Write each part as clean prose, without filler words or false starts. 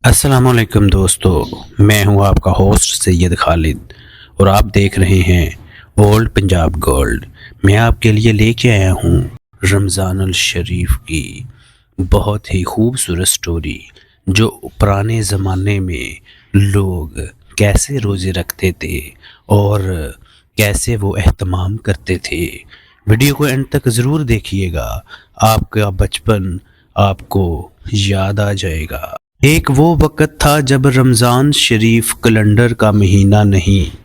السلام علیکم دوستو، میں ہوں آپ کا ہوسٹ سید خالد اور آپ دیکھ رہے ہیں اولڈ پنجاب گولڈ۔ میں آپ کے لیے لے کے آیا ہوں رمضان الشریف کی بہت ہی خوبصورت سٹوری، جو پرانے زمانے میں لوگ کیسے روزے رکھتے تھے اور کیسے وہ اہتمام کرتے تھے۔ ویڈیو کو اینڈ تک ضرور دیکھیے گا، آپ کا بچپن آپ کو یاد آ جائے گا۔ ایک وہ وقت تھا جب رمضان شریف کیلنڈر کا مہینہ نہیں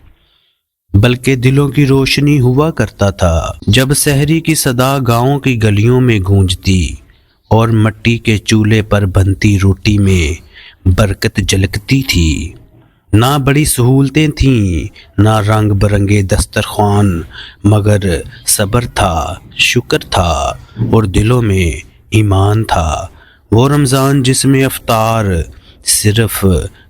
بلکہ دلوں کی روشنی ہوا کرتا تھا، جب سحری کی صدا گاؤں کی گلیوں میں گونجتی اور مٹی کے چولہے پر بنتی روٹی میں برکت جھلکتی تھی۔ نہ بڑی سہولتیں تھیں، نہ رنگ برنگے دسترخوان، مگر صبر تھا، شکر تھا اور دلوں میں ایمان تھا۔ وہ رمضان جس میں افطار صرف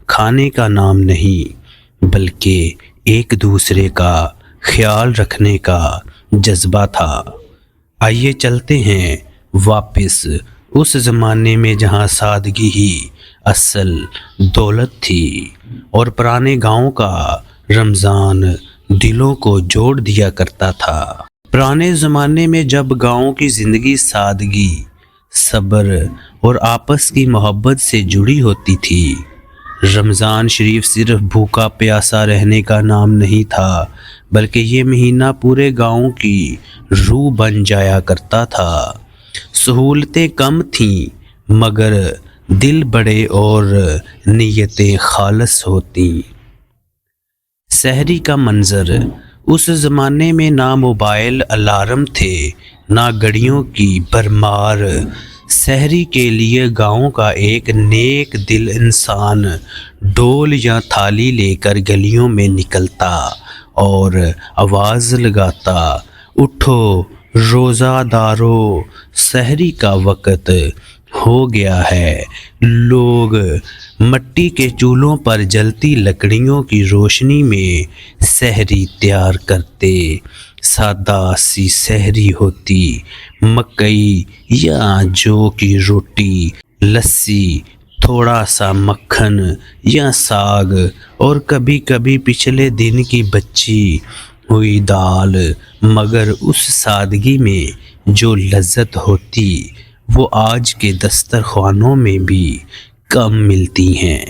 کھانے کا نام نہیں بلکہ ایک دوسرے کا خیال رکھنے کا جذبہ تھا۔ آئیے چلتے ہیں واپس اس زمانے میں جہاں سادگی ہی اصل دولت تھی اور پرانے گاؤں کا رمضان دلوں کو جوڑ دیا کرتا تھا۔ پرانے زمانے میں جب گاؤں کی زندگی سادگی، صبر اور آپس کی محبت سے جڑی ہوتی تھی، رمضان شریف صرف بھوکا پیاسا رہنے کا نام نہیں تھا بلکہ یہ مہینہ پورے گاؤں کی روح بن جایا کرتا تھا۔ سہولتیں کم تھیں مگر دل بڑے اور نیتیں خالص ہوتی۔ سحری کا منظر، اس زمانے میں نہ موبائل الارم تھے نہ گھڑیوں کی بھرمار۔ سحری کے لیے گاؤں کا ایک نیک دل انسان ڈول یا تھالی لے کر گلیوں میں نکلتا اور آواز لگاتا، اٹھو روزہ دارو، سحری کا وقت ہو گیا ہے۔ لوگ مٹی کے چولہوں پر جلتی لکڑیوں کی روشنی میں سحری تیار کرتے۔ سادہ سی سحری ہوتی، مکئی یا جو کی روٹی، لسی، تھوڑا سا مکھن یا ساگ اور کبھی کبھی پچھلے دن کی بچی ہوئی دال، مگر اس سادگی میں جو لذت ہوتی وہ آج کے دسترخوانوں میں بھی کم ملتی ہیں۔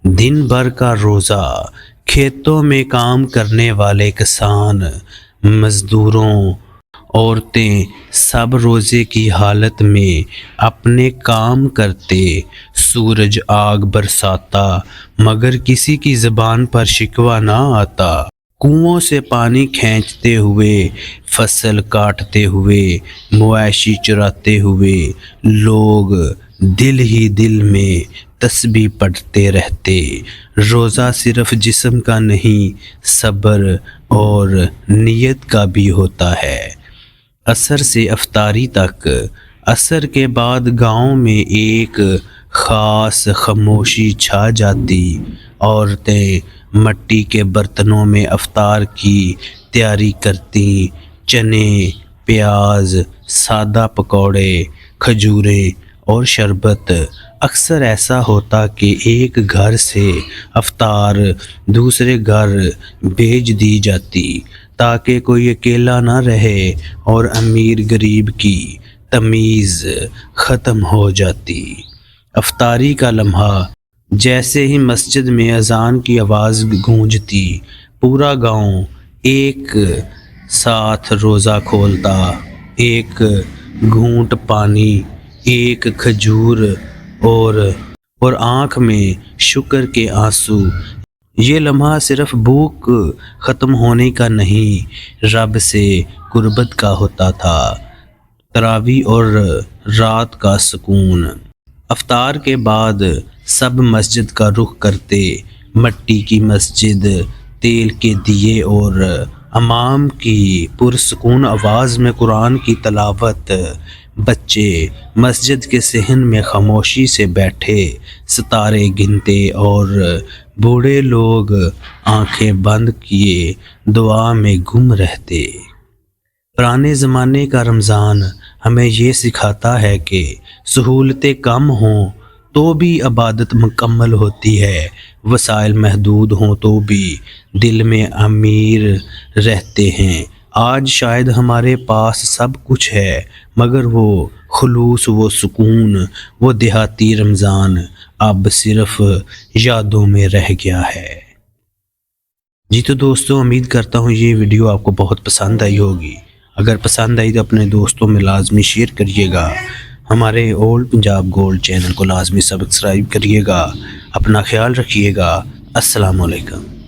دن بھر کا روزہ، کھیتوں میں کام کرنے والے کسان، مزدوروں، عورتیں سب روزے کی حالت میں اپنے کام کرتے۔ سورج آگ برساتا مگر کسی کی زبان پر شکوہ نہ آتا۔ کنووں سے پانی کھینچتے ہوئے، فصل کاٹتے ہوئے، مویشی چراتے ہوئے، لوگ دل ہی دل میں تسبیح پڑھتے رہتے۔ روزہ صرف جسم کا نہیں، صبر اور نیت کا بھی ہوتا ہے۔ عصر سے افطاری تک، عصر کے بعد گاؤں میں ایک خاص خاموشی چھا جاتی۔ عورتیں مٹی کے برتنوں میں افطار کی تیاری کرتیں، چنے، پیاز، سادہ پکوڑے، کھجوریں اور شربت۔ اکثر ایسا ہوتا کہ ایک گھر سے افطار دوسرے گھر بھیج دی جاتی تاکہ کوئی اکیلا نہ رہے اور امیر غریب کی تمیز ختم ہو جاتی۔ افطاری کا لمحہ، جیسے ہی مسجد میں اذان کی آواز گونجتی، پورا گاؤں ایک ساتھ روزہ کھولتا۔ ایک گھونٹ پانی، ایک کھجور اور آنکھ میں شکر کے آنسو۔ یہ لمحہ صرف بھوک ختم ہونے کا نہیں، رب سے قربت کا ہوتا تھا۔ تراویح اور رات کا سکون۔ افطار کے بعد سب مسجد کا رخ کرتے۔ مٹی کی مسجد، تیل کے دیے اور امام کی پرسکون آواز میں قرآن کی تلاوت۔ بچے مسجد کے صحن میں خاموشی سے بیٹھے ستارے گنتے اور بوڑھے لوگ آنکھیں بند کیے دعا میں گم رہتے۔ پرانے زمانے کا رمضان ہمیں یہ سکھاتا ہے کہ سہولتیں کم ہوں تو بھی عبادت مکمل ہوتی ہے، وسائل محدود ہوں تو بھی دل میں امیر رہتے ہیں۔ آج شاید ہمارے پاس سب کچھ ہے، مگر وہ خلوص، وہ سکون، وہ دیہاتی رمضان اب صرف یادوں میں رہ گیا ہے۔ جی تو دوستو، امید کرتا ہوں یہ ویڈیو آپ کو بہت پسند آئی ہوگی۔ اگر پسند آئی تو اپنے دوستوں میں لازمی شیئر کریے گا۔ ہمارے اولڈ پنجاب گولڈ چینل کو لازمی سبسکرائب کریے گا۔ اپنا خیال رکھیے گا۔ السلام علیکم۔